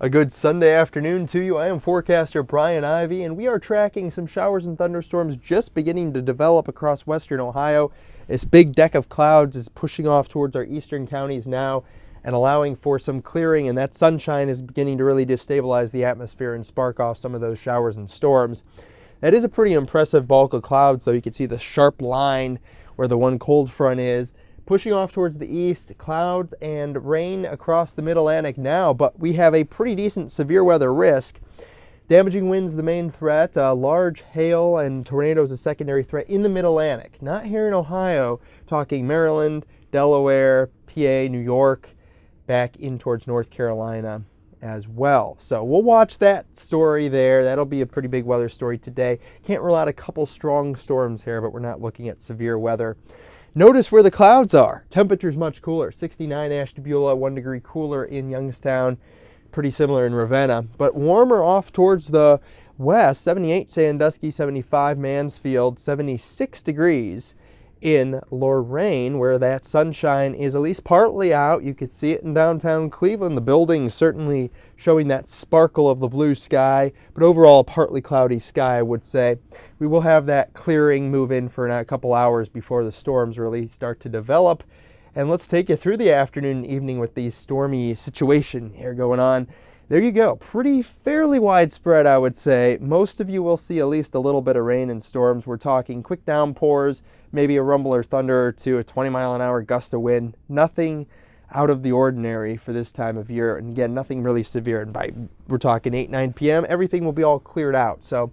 A good Sunday afternoon to you. I am forecaster Brian Ivey, and we are tracking some showers and thunderstorms just beginning to develop across western Ohio. This big deck of clouds is pushing off towards our eastern counties now and allowing for some clearing, and that sunshine is beginning to really destabilize the atmosphere and spark off some of those showers and storms. That is a pretty impressive bulk of clouds, though. You can see the sharp line where the one cold front is. Pushing off towards the east, clouds and rain across the mid-Atlantic now, but we have a pretty decent severe weather risk. Damaging winds the main threat, large hail and tornadoes a secondary threat in the mid-Atlantic. Not here in Ohio, talking Maryland, Delaware, PA, New York, back in towards North Carolina as well. So we'll watch that story there. That'll be a pretty big weather story today. Can't rule out a couple strong storms here, but we're not looking at severe weather. Notice where the clouds are. Temperature's much cooler. 69 Ashtabula, 1 degree cooler in Youngstown. Pretty similar in Ravenna, but warmer off towards the west. 78 Sandusky, 75 Mansfield, 76 degrees in Lorain, where that sunshine is at least partly out. You could see it in downtown Cleveland. The building certainly showing that sparkle of the blue sky, but overall a partly cloudy sky, I would say. We will have that clearing move in for a couple hours before the storms really start to develop. And let's take you through the afternoon and evening with the stormy situation here going on. There you go. Pretty fairly widespread, I would say. Most of you will see at least a little bit of rain and storms. We're talking quick downpours, maybe a rumble or thunder or two, a 20-mile-an-hour gust of wind. Nothing out of the ordinary for this time of year. And again, nothing really severe. And we're talking 8, 9 p.m., everything will be all cleared out. So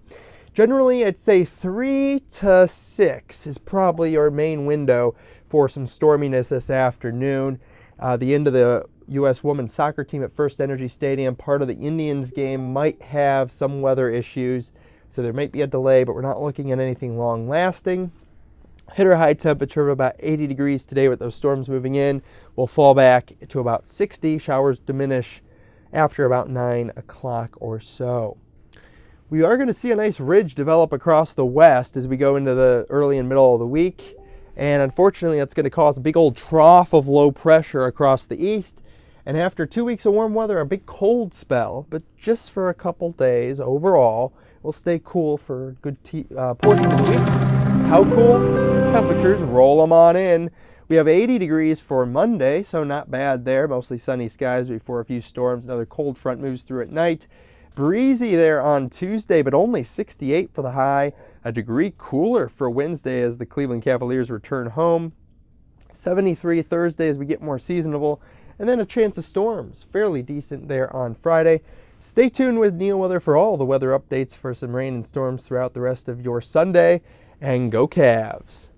generally, I'd say 3 to 6 is probably your main window for some storminess this afternoon. The end of the U.S. women's soccer team at First Energy Stadium, part of the Indians game, might have some weather issues, so there might be a delay, but we're not looking at anything long-lasting. Hit our high temperature of about 80 degrees today with those storms moving in. We'll fall back to about 60. Showers diminish after about 9 o'clock or so. We are going to see a nice ridge develop across the west as we go into the early and middle of the week. And unfortunately, that's going to cause a big old trough of low pressure across the east. And after 2 weeks of warm weather, a big cold spell, but just for a couple days overall. We'll stay cool for a good portion of the week. How cool? Temperatures, roll them on in. We have 80 degrees for Monday, so not bad there. Mostly sunny skies before a few storms. Another cold front moves through at night. Breezy there on Tuesday, but only 68 for the high. A degree cooler for Wednesday as the Cleveland Cavaliers return home. 73 Thursday as we get more seasonable. And then a chance of storms. Fairly decent there on Friday. Stay tuned with NeoWeather for all the weather updates for some rain and storms throughout the rest of your Sunday. And go Cavs!